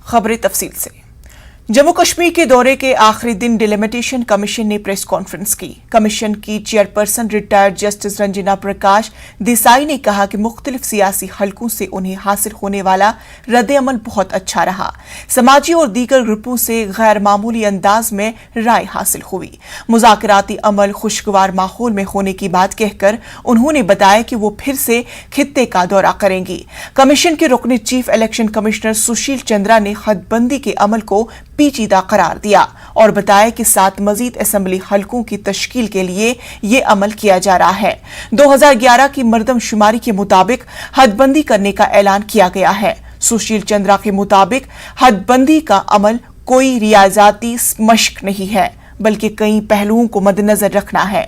खबरें तफसील से। जम्मू कश्मीर के दौरे के आखिरी दिन डिलिमिटेशन कमीशन ने प्रेस कॉन्फ्रेंस की। कमीशन की chairperson retired justice Ranjana Prakash Desai ने कहा कि मुख्तलिफ सियासी हलकों से उन्हें हासिल होने वाला रद्द-ए-अमल बहुत अच्छा रहा। समाजी और दीगर ग्रुपों से गैर मामूली अंदाज में राय हासिल हुई। मुज़ाकराती अमल खुशगवार माहौल में होने की बात कहकर उन्होंने बताया कि वो फिर से खित्ते का दौरा करेंगी। कमीशन के रुकने chief election commissioner Sushil Chandra ने हदबंदी के अमल को पेचीदा करार दिया और बताया कि 7 मजीद असेंबली हलकों की तश्कील के लिए ये अमल किया जा रहा है। 2011 की मरदमशुमारी के मुताबिक हदबंदी करने का ऐलान किया गया है। सुशील चंद्रा के मुताबिक हदबंदी का अमल कोई रियाजाती मश्क नहीं है, बल्कि कई पहलुओं को मद्देनजर रखना है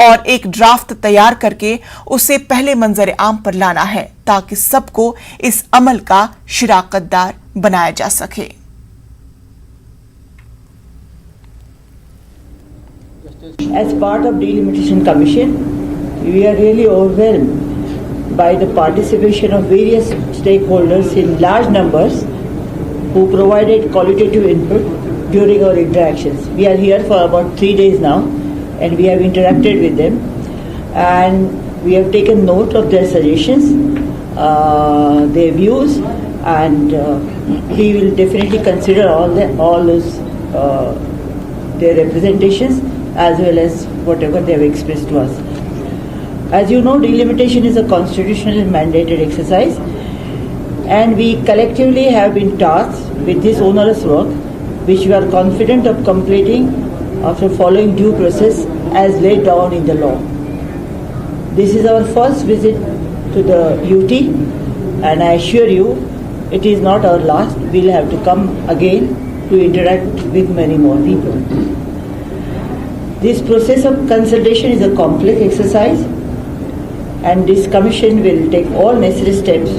और एक ड्राफ्ट तैयार करके उसे पहले मंजर आम पर लाना है ताकि सबको इस अमल का शिराकतदार बनाया जा सके। As part of Delimitation Commission, we are really overwhelmed by the participation of various stakeholders in large numbers who provided qualitative input during our interactions. We are here for about 3 days now and we have interacted with them and we have taken note of their suggestions, their views, and we will definitely consider all those their representations as well as whatever they have expressed to us. As you know, delimitation is a constitutionally mandated exercise and we collectively have been tasked with this onerous work which we are confident of completing after following due process as laid down in the law. This is our first visit to the UT and I assure you it is not our last. We will have to come again to interact with many more people. This process of consultation is a complex exercise and this commission will take all necessary steps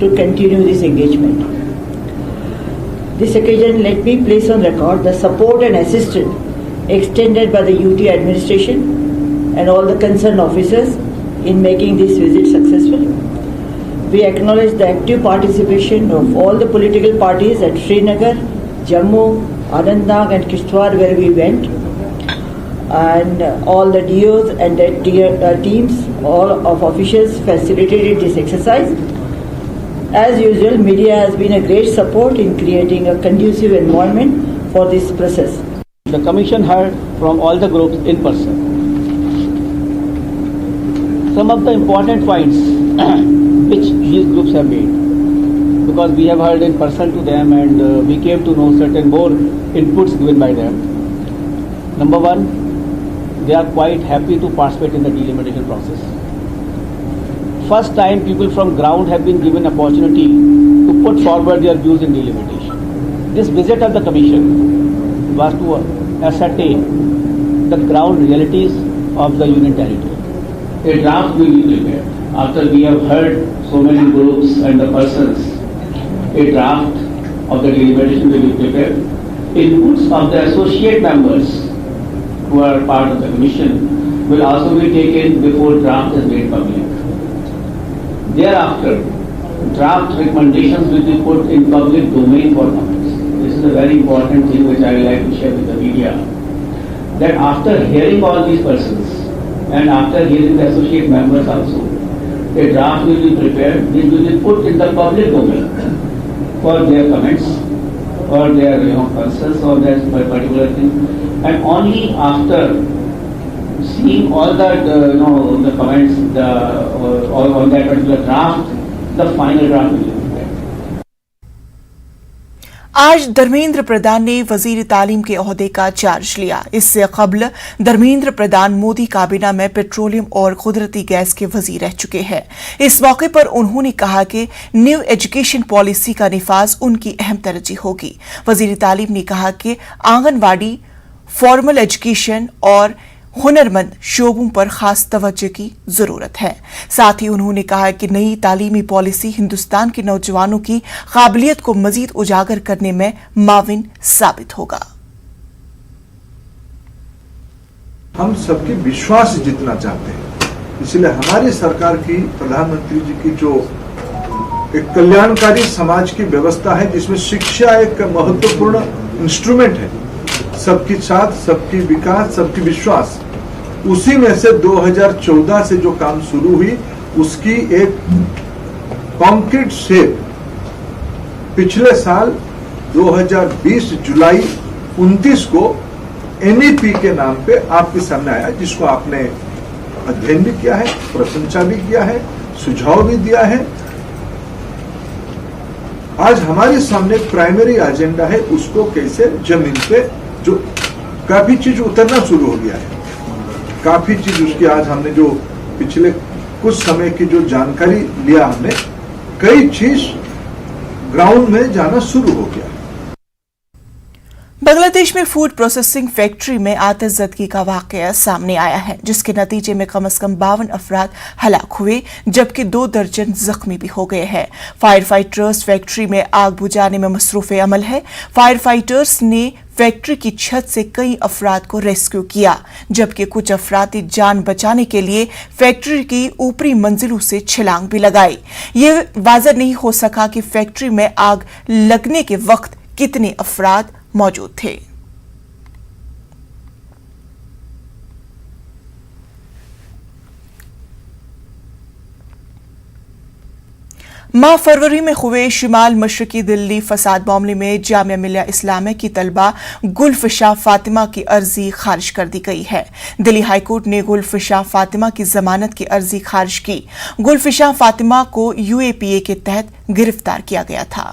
to continue this engagement. This occasion, let me place on record the support and assistance extended by the UT administration and all the concerned officers in making this visit successful. We acknowledge the active participation of all the political parties at Srinagar, Jammu, Anantnag and Kishtwar where we went, and all the DOs and their teams, all of officials facilitated this exercise. As usual, media has been a great support in creating a conducive environment for this process. The Commission heard from all the groups in person. Some of the important points which these groups have made, because we have heard in person to them and we came to know certain more inputs given by them. Number one, they are quite happy to participate in the delimitation process. First time people from ground have been given opportunity to put forward their views in delimitation. This visit of the Commission was to ascertain the ground realities of the Union Territory. A draft will be prepared. After we have heard so many groups and the persons, a draft of the delimitation will be prepared. Inputs of the associate members who are part of the Commission will also be taken before draft is made public. Thereafter, draft recommendations will be put in public domain for comments. This is a very important thing which I would like to share with the media. That after hearing all these persons and after hearing the associate members also, a draft will be prepared. This will be put in the public domain for their comments or their concerns or their particular thing. And only after seeing all that the comments or on that particular draft, the final draft will be prepared. आज धर्मेंद्र प्रधान ने वजीर तालीम के ओहदे का charge लिया। इससे कबल धर्मेंद्र प्रधान मोदी काबीना में पेट्रोलियम और कुदरती गैस के वजीर रह चुके हैं। इस मौके पर उन्होंने कहा कि न्यू एजुकेशन पॉलिसी का निफाज उनकी अहम तरजीह होगी। वजीर तालीम ने कहा कि आंगनवाड़ी, फॉर्मल एजुकेशन और हुनरमंद शोबों पर खास तवज्जो की जरूरत है। साथ ही उन्होंने कहा कि नई तालीमी पॉलिसी हिंदुस्तान के नौजवानों की काबिलियत को मजीद उजागर करने में माविन साबित होगा। हम सबके विश्वास जीतना चाहते हैं, इसलिए हमारी सरकार की, प्रधानमंत्री जी की जो एक कल्याणकारी समाज की व्यवस्था है जिसमें शिक्षा एक महत्वपूर्ण इंस्ट्रूमेंट है। सबकी साथ, सबकी विकास, सबकी विश्वास। उसी में से 2014 से जो काम शुरू हुई उसकी एक कॉन्क्रीट शेप पिछले साल 2020 जुलाई 29 को NEP के नाम पे आपके सामने आया, जिसको आपने अध्ययन भी किया है, प्रशंसा भी किया है, सुझाव भी दिया है। आज हमारे सामने प्राइमरी एजेंडा है उसको कैसे जमीन पे, जो काफी चीज उतरना शुरू हो गया है, काफी चीज उसकी आज हमने जो पिछले कुछ समय की जो जानकारी लिया हमने, कई चीज ग्राउंड में जाना शुरू हो गया। बांग्लादेश में फूड प्रोसेसिंग फैक्ट्री में आतिशज़दगी का वाकया सामने आया है, जिसके नतीजे में कम से कम 52 अफराद हलाक हुए जबकि 2 दर्जन जख्मी भी हो गए हैं। फायर फाइटर्स फैक्ट्री में आग बुझाने में मसरूफ अमल है। फायर फाइटर्स ने फैक्ट्री की छत से कई अफराद को रेस्क्यू किया, जबकि कुछ अफराद ने जान बचाने के लिए फैक्ट्री की ऊपरी मंजिलों से छलांग भी लगाई। ये वाज़ह नहीं हो सका कि फैक्ट्री में आग लगने के वक्त कितने अफराद मौजूद थे। माह फरवरी में हुए शिमाल मशरकी दिल्ली फसाद मामले में जामिया मिलिया इस्लामिया की तलबा गुलफिशा फातिमा की अर्जी खारिज कर दी गई है। दिल्ली हाईकोर्ट ने गुलफिशा फातिमा की जमानत की अर्जी खारिज की। गुलफिशा फातिमा को UAPA के तहत गिरफ्तार किया गया था।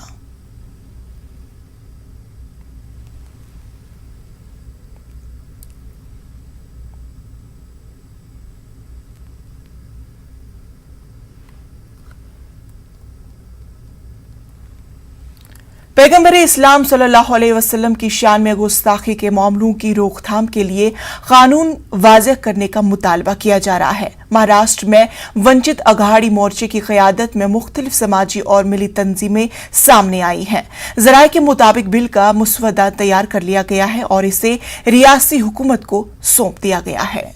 पैगंबर इस्लाम सल्लल्लाहु अलैहि वसल्लम की शान में गुस्ताखी के मामलों की रोकथाम के लिए कानून वाज़ेह करने का मुतालबा किया जा रहा है। महाराष्ट्र में वंचित अघाड़ी मोर्चे की क़यादत में मुख्तलिफ समाजी और मिली तंजीमें सामने आई हैं। ज़राए के मुताबिक बिल का मुसवदा तैयार कर लिया गया है और इसे रियासती हुकूमत को सौंप दिया गया है।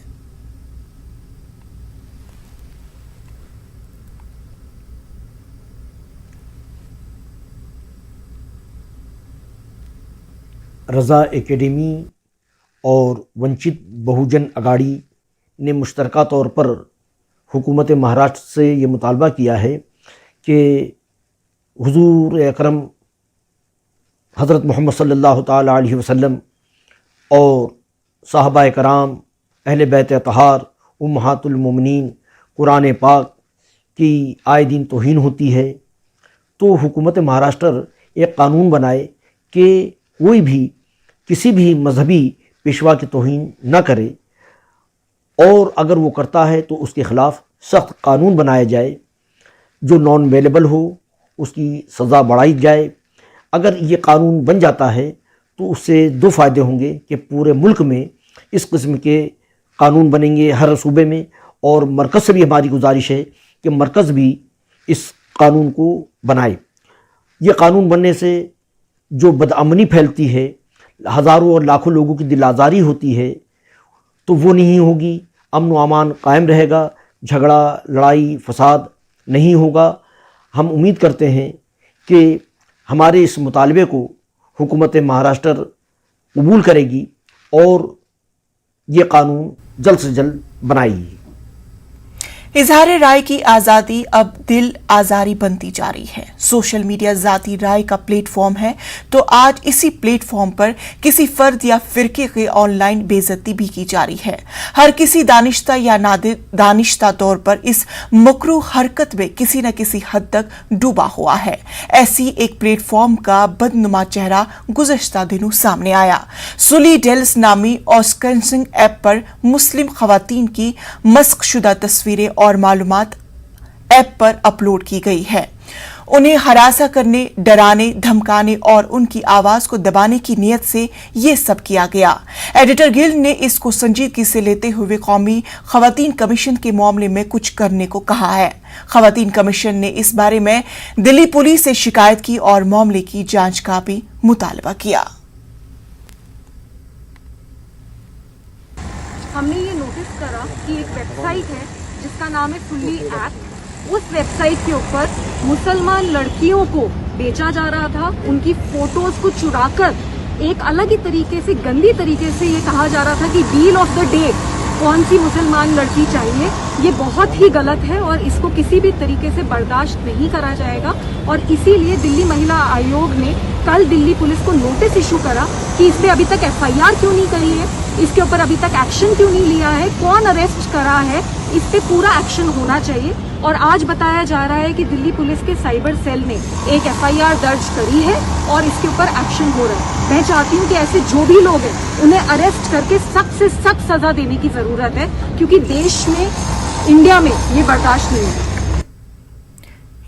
रज़ा एकेडमी और वंचित बहुजन अघाड़ी ने मुश्तरका तौर पर हुकूमत महाराष्ट्र से ये मुतालबा किया है कि हुजूर अकरम हज़रत मोहम्मद सल्लल्लाहु ताला अलैहि वसल्लम और सहाबाए कराम, अहले बैत अतहार, उम्महातुल मोमिनीन, कुरान पाक की आए दिन तौहीन होती है, तो हुकूमत महाराष्ट्र एक कानून बनाए कि कोई भी किसी भी मजहबी पेशवा की तौहीन न करे, और अगर वो करता है तो उसके ख़िलाफ़ सख्त कानून बनाया जाए, जो नॉन अवेलेबल हो उसकी सज़ा बढ़ाई जाए। अगर ये कानून बन जाता है तो उससे 2 फ़ायदे होंगे कि पूरे मुल्क में इस किस्म के कानून बनेंगे, हर सूबे में, और मरकज़ से भी हमारी गुजारिश है कि मरकज़ भी इस कानून को बनाए। ये कानून बनने से जो बदअमनी फैलती है, हज़ारों और लाखों लोगों की दिल आज़ारी होती है, तो वो नहीं होगी, अमन व अमान कायम रहेगा, झगड़ा लड़ाई फसाद नहीं होगा। हम उम्मीद करते हैं कि हमारे इस मुतालबे को हुकूमत महाराष्ट्र कबूल करेगी और ये कानून जल्द से जल्द बनाएगी। इजहार राय की आज़ादी अब दिल आज़ारी बनती जा रही है। सोशल मीडिया ज़ाती राय का प्लेटफॉर्म है, तो आज इसी प्लेटफॉर्म पर किसी फर्द या फिरके की ऑनलाइन बेइज्जती भी की जा रही है। हर किसी दानिश्ता या नादिर दानिश्ता तौर पर इस मकरूह हरकत में किसी न किसी हद तक डूबा हुआ है। ऐसी एक प्लेटफॉर्म का बदनुमा चेहरा गुज़श्ता दिनों सामने आया। सुली डेल्स नामी ऑस्कर्सिंग ऐप पर मुस्लिम खवातीन की मस्खशुदा तस्वीरें और मालूमात ऐप पर अपलोड की गई है। उन्हें हरासा करने, डराने, धमकाने और उनकी आवाज को दबाने की नीयत से ये सब किया गया। एडिटर गिल्ड ने इसको संजीदगी से लेते हुए कौमी खवातीन कमीशन के मामले में कुछ करने को कहा है। खवातीन कमीशन ने इस बारे में दिल्ली पुलिस से शिकायत की और मामले की जांच का भी मुतालबा किया। हमने ये नोटिस करा कि एक वेबसाइट है जिसका नाम है सुल्ली ऐप, उस वेबसाइट के ऊपर मुसलमान लड़कियों को बेचा जा रहा था, उनकी फोटोज को चुराकर एक अलग ही तरीके से, गंदी तरीके से ये कहा जा रहा था कि डील ऑफ द डे कौन सी मुसलमान लड़की चाहिए। ये बहुत ही गलत है और इसको किसी भी तरीके से बर्दाश्त नहीं करा जाएगा। और इसीलिए दिल्ली महिला आयोग ने कल दिल्ली पुलिस को नोटिस इशू करा कि इस पे अभी तक FIR क्यों नहीं करी है, इसके ऊपर अभी तक एक्शन क्यों नहीं लिया है, कौन अरेस्ट करा है, इस पे पूरा एक्शन होना चाहिए। और आज बताया जा रहा है कि दिल्ली पुलिस के साइबर सेल ने एक FIR दर्ज करी है और इसके ऊपर एक्शन हो रहा है। मैं चाहती हूँ कि ऐसे जो भी लोग हैं उन्हें अरेस्ट करके सख्त से सख्त सजा देने की जरूरत है, क्योंकि देश में, इंडिया में ये बर्दाश्त नहीं है।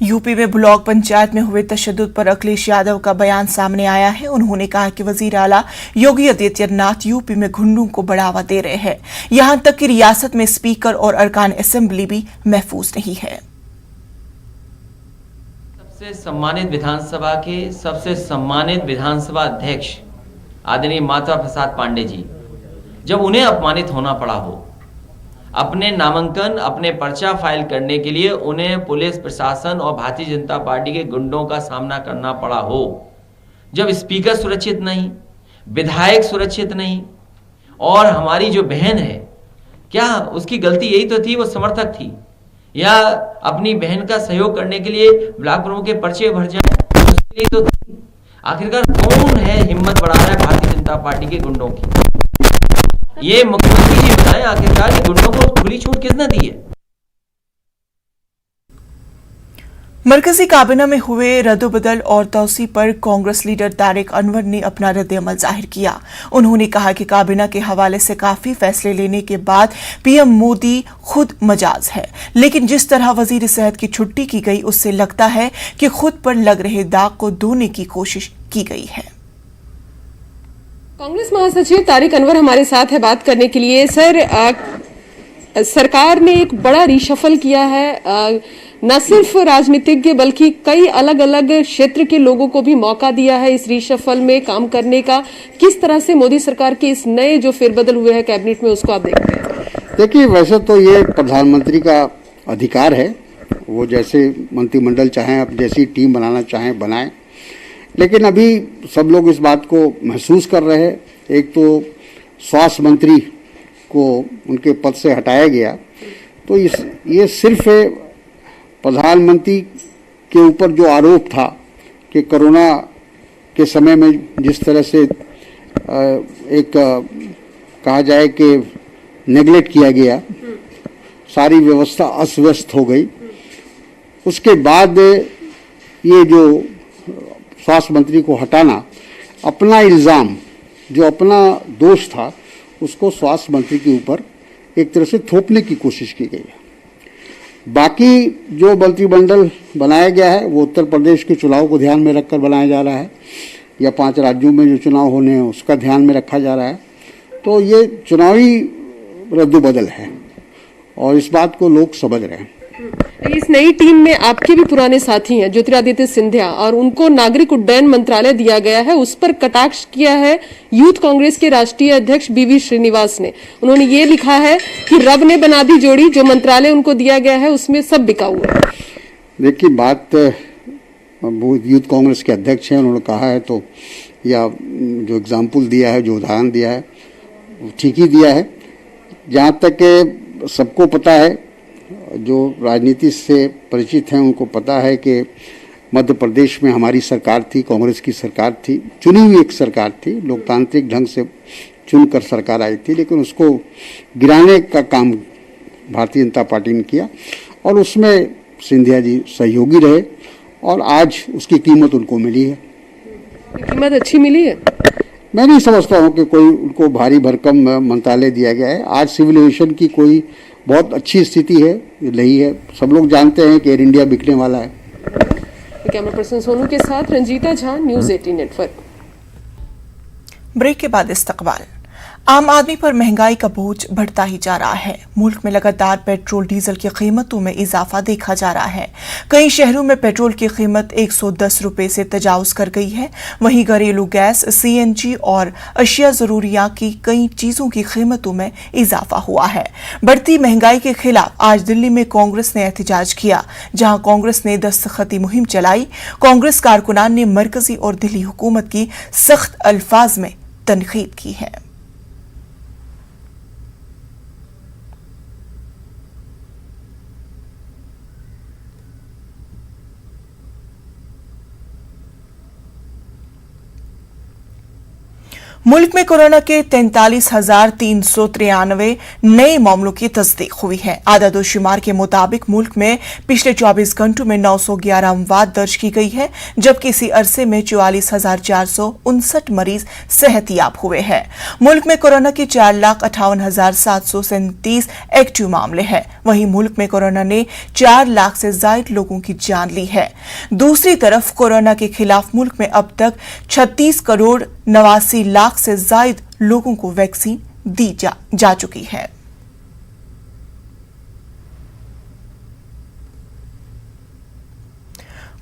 यूपी में ब्लॉक पंचायत में हुए तशद्दुद पर अखिलेश यादव का बयान सामने आया है। उन्होंने कहा कि वजीर आला योगी आदित्यनाथ यूपी में घुंडों को बढ़ावा दे रहे हैं, यहां तक कि रियासत में स्पीकर और अरकान असेंबली भी महफूज नहीं है। सबसे सम्मानित विधानसभा के सबसे सम्मानित विधानसभा अध्यक्ष आदरणीय माता प्रसाद पांडे जी, जब उन्हें अपमानित होना पड़ा हो, अपने नामांकन, अपने पर्चा फाइल करने के लिए उन्हें पुलिस प्रशासन और भारतीय जनता पार्टी के गुंडों का सामना करना पड़ा हो, जब स्पीकर सुरक्षित नहीं, विधायक सुरक्षित नहीं, और हमारी जो बहन है, क्या उसकी गलती यही तो थी, वो समर्थक थी, या अपनी बहन का सहयोग करने के लिए ब्लॉक प्रमुख के पर्चे भर जाए, उसके लिए तो थी। आखिरकार कौन है हिम्मत बढ़ा रहा है भारतीय जनता पार्टी के गुंडों की? ये मुख्यमंत्री जी बताएं, आखिरकार ये गुंडों को खुली छूट किसने दी है? मरकजी काबीना में हुए रद्दोबदल और तौसी पर कांग्रेस लीडर तारिक अनवर ने अपना रद्द-ए-अमल जाहिर किया। उन्होंने कहा कि काबीना के हवाले से काफी फैसले लेने के बाद पीएम मोदी खुद मजाज है, लेकिन जिस तरह वजीर सेहत की छुट्टी की गई, उससे लगता है कि खुद पर लग रहे दाग को धोने की कोशिश की गई है। कांग्रेस महासचिव तारिक अनवर हमारे साथ है बात करने के लिए। सर, सरकार ने एक बड़ा रिशफल किया है, न सिर्फ राजनीतिज्ञ बल्कि कई अलग अलग क्षेत्र के लोगों को भी मौका दिया है इस रिशफल में काम करने का। किस तरह से मोदी सरकार के इस नए जो फेरबदल हुए हैं कैबिनेट में, उसको आप देखते हैं? देखिए, वैसे तो ये प्रधानमंत्री का अधिकार है, वो जैसे मंत्रिमंडल चाहें, अब जैसी टीम बनाना चाहें बनाएं, लेकिन अभी सब लोग इस बात को महसूस कर रहे हैं। एक तो स्वास्थ्य मंत्री को उनके पद से हटाया गया, तो ये सिर्फ प्रधानमंत्री के ऊपर जो आरोप था कि कोरोना के समय में जिस तरह से एक कहा जाए कि नेगलेक्ट किया गया, सारी व्यवस्था अस्त व्यस्त हो गई, उसके बाद ये जो स्वास्थ्य मंत्री को हटाना, अपना इल्ज़ाम, जो अपना दोष था, उसको स्वास्थ्य मंत्री के ऊपर एक तरह से थोपने की कोशिश की गई है। बाकी जो मंत्रिमंडल बनाया गया है वो उत्तर प्रदेश के चुनाव को ध्यान में रखकर बनाया जा रहा है, या 5 राज्यों में जो चुनाव होने हैं उसका ध्यान में रखा जा रहा है। तो ये चुनावी रद्दोबदल है और इस बात को लोग समझ रहे हैं। इस नई टीम में आपके भी पुराने साथी हैं ज्योतिरादित्य सिंधिया, और उनको नागरिक उड्डयन मंत्रालय दिया गया है। उस पर कटाक्ष किया है यूथ कांग्रेस के राष्ट्रीय अध्यक्ष BV श्रीनिवास ने। उन्होंने ये लिखा है कि रब ने बना दी जोड़ी, जो मंत्रालय उनको दिया गया है उसमें सब बिकाऊ है। देखिए, बात वो यूथ कांग्रेस के अध्यक्ष हैं, उन्होंने कहा है तो, या जो एग्जाम्पल दिया है, जो उदाहरण दिया है, ठीक ही दिया है। जहाँ तक सबको पता है, जो राजनीति से परिचित हैं उनको पता है कि मध्य प्रदेश में हमारी सरकार थी, कांग्रेस की सरकार थी, चुनी हुई एक सरकार थी, लोकतांत्रिक ढंग से चुनकर सरकार आई थी, लेकिन उसको गिराने का काम भारतीय जनता पार्टी ने किया और उसमें सिंधिया जी सहयोगी रहे और आज उसकी कीमत उनको मिली है। कीमत अच्छी मिली है? मैं नहीं समझता हूँ कि कोई उनको भारी भरकम मंत्रालय दिया गया है। आज सिविल एविएशन की कोई बहुत अच्छी स्थिति है, रही है। सब लोग जानते हैं कि एयर इंडिया बिकने वाला है। कैमरा पर्सन सोनू के साथ Ranjita Jha, news 18 network. Break के बाद इस्तकबाल। आम आदमी पर महंगाई का बोझ बढ़ता ही जा रहा है। मुल्क में लगातार पेट्रोल डीजल की कीमतों में इजाफा देखा जा रहा है। कई शहरों में पेट्रोल की कीमत 110 रुपए से तजावुज कर गई है। वहीं घरेलू गैस, सीएनजी और अशिया जरूरिया की कई चीजों की कीमतों में इजाफा हुआ है। बढ़ती महंगाई के खिलाफ आज दिल्ली में कांग्रेस ने एहतजाज किया, जहां कांग्रेस ने दस्तखती मुहिम चलाई। कांग्रेस कारकुनान ने मरकजी और दिल्ली हुकूमत की सख्त अल्फाज में तनकीद की है। मुल्क में कोरोना के 43,393 नए मामलों की तस्दीक हुई है। आदादोशुमार के मुताबिक मुल्क में पिछले 24 घंटों में 911 अमवात दर्ज की गई है, जबकि इसी अरसे में 44,459 मरीज सेहतयाब हुए हैं। मुल्क में कोरोना के 4,58,737 एक्टिव मामले हैं। वहीं मुल्क में कोरोना ने 4 लाख से ज्यादा लोगों की जान ली है। दूसरी तरफ कोरोना के खिलाफ मुल्क में अब तक 36 करोड़ 89 लाख से ज्यादा लोगों को वैक्सीन दी जा चुकी है।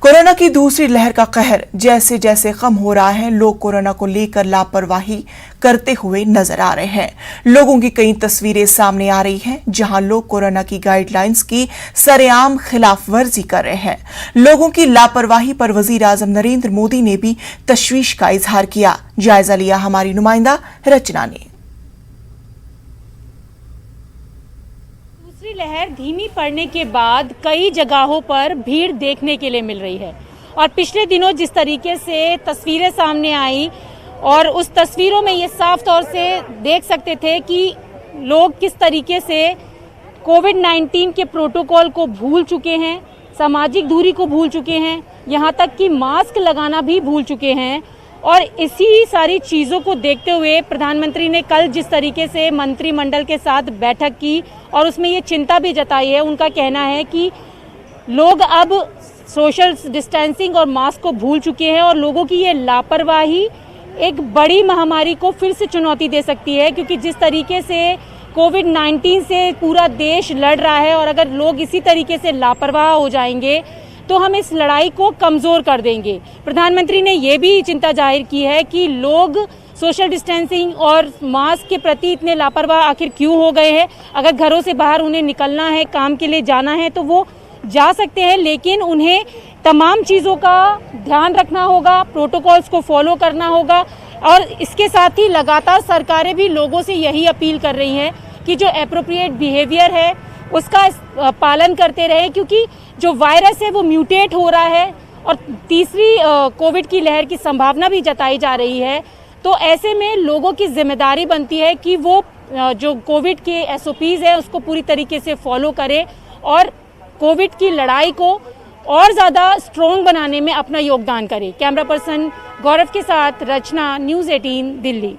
कोरोना की दूसरी लहर का कहर जैसे जैसे कम हो रहा है, लोग कोरोना को लेकर लापरवाही करते हुए नजर आ रहे हैं। लोगों की कई तस्वीरें सामने आ रही हैं, जहां लोग कोरोना की गाइडलाइंस की सरेआम खिलाफ वर्जी कर रहे हैं। लोगों की लापरवाही पर वजीर आजम नरेंद्र मोदी ने भी तशवीश का इजहार किया। जायजा लिया हमारी नुमाइंदा रचना ने। दूसरी लहर धीमी पड़ने के बाद कई जगहों पर भीड़ देखने के लिए मिल रही है और पिछले दिनों जिस तरीके से तस्वीरें सामने आई और उस तस्वीरों में ये साफ तौर से देख सकते थे कि लोग किस तरीके से कोविड-19 के प्रोटोकॉल को भूल चुके हैं, सामाजिक दूरी को भूल चुके हैं, यहाँ तक कि मास्क लगाना भी भूल चुके हैं। और इसी सारी चीज़ों को देखते हुए प्रधानमंत्री ने कल जिस तरीके से मंत्रिमंडल के साथ बैठक की और उसमें ये चिंता भी जताई है, उनका कहना है कि लोग अब सोशल डिस्टेंसिंग और मास्क को भूल चुके हैं और लोगों की ये लापरवाही एक बड़ी महामारी को फिर से चुनौती दे सकती है, क्योंकि जिस तरीके से कोविड-19 से पूरा देश लड़ रहा है और अगर लोग इसी तरीके से लापरवाह हो जाएंगे तो हम इस लड़ाई को कमज़ोर कर देंगे। प्रधानमंत्री ने ये भी चिंता जाहिर की है कि लोग सोशल डिस्टेंसिंग और मास्क के प्रति इतने लापरवाह आखिर क्यों हो गए हैं। अगर घरों से बाहर उन्हें निकलना है, काम के लिए जाना है तो वो जा सकते हैं, लेकिन उन्हें तमाम चीज़ों का ध्यान रखना होगा, प्रोटोकॉल्स को फॉलो करना होगा। और इसके साथ ही लगातार सरकारें भी लोगों से यही अपील कर रही हैं कि जो एप्रोप्रिएट बिहेवियर है उसका पालन करते रहें, क्योंकि जो वायरस है वो म्यूटेट हो रहा है और तीसरी कोविड की लहर की संभावना भी जताई जा रही है। तो ऐसे में लोगों की जिम्मेदारी बनती है कि वो जो कोविड के SOPs है उसको पूरी तरीके से फॉलो करें और कोविड की लड़ाई को और ज़्यादा स्ट्रॉन्ग बनाने में अपना योगदान करें। कैमरा पर्सन गौरव के साथ रचना, न्यूज़ 18 दिल्ली।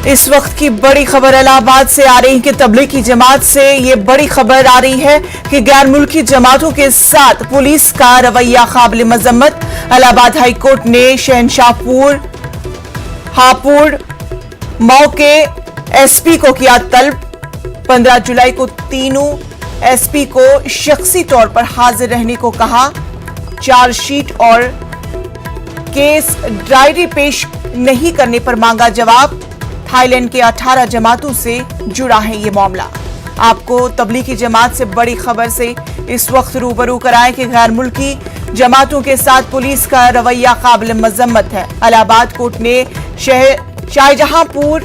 इस वक्त की बड़ी खबर इलाहाबाद से आ रही है कि तबलीगी जमात से ये बड़ी खबर आ रही है कि गैर मुल्की जमातों के साथ पुलिस का रवैया काबिल मजम्मत। इलाहाबाद हाई कोर्ट ने शहनशाहपुर हापुड़ मऊ के SP को किया तलब। 15 जुलाई को तीनों SP को शख्सी तौर पर हाजिर रहने को कहा। चार्जशीट और केस डायरी पेश नहीं करने पर मांगा जवाब। थाईलैंड के 18 जमातों से जुड़ा है ये मामला। आपको तबलीगी जमात से बड़ी खबर से इस वक्त रूबरू कराएं कि गैर मुल्की जमातों के साथ पुलिस का रवैया काबिल मजम्मत है। इलाहाबाद कोर्ट ने शाहजहांपुर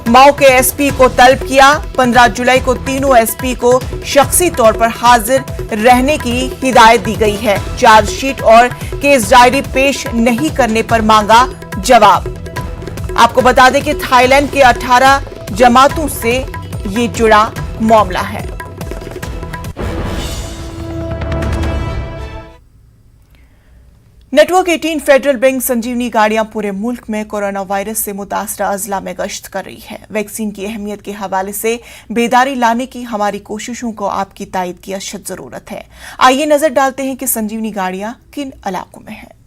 मऊ के SP को तलब किया। 15 जुलाई को तीनों SP को शख्सी तौर पर हाजिर रहने की हिदायत दी गई है। चार्जशीट और केस डायरी पेश नहीं करने पर मांगा जवाब। आपको बता दें कि थाईलैंड के 18 जमातों से ये जुड़ा मामला है। नेटवर्क 18 फेडरल बैंक संजीवनी गाड़ियां पूरे मुल्क में कोरोना वायरस से मुतासरा अजला में गश्त कर रही है। वैक्सीन की अहमियत के हवाले से बेदारी लाने की हमारी कोशिशों को आपकी तायद की अशद जरूरत है। आइए नजर डालते हैं कि संजीवनी गाड़ियां किन इलाकों में हैं।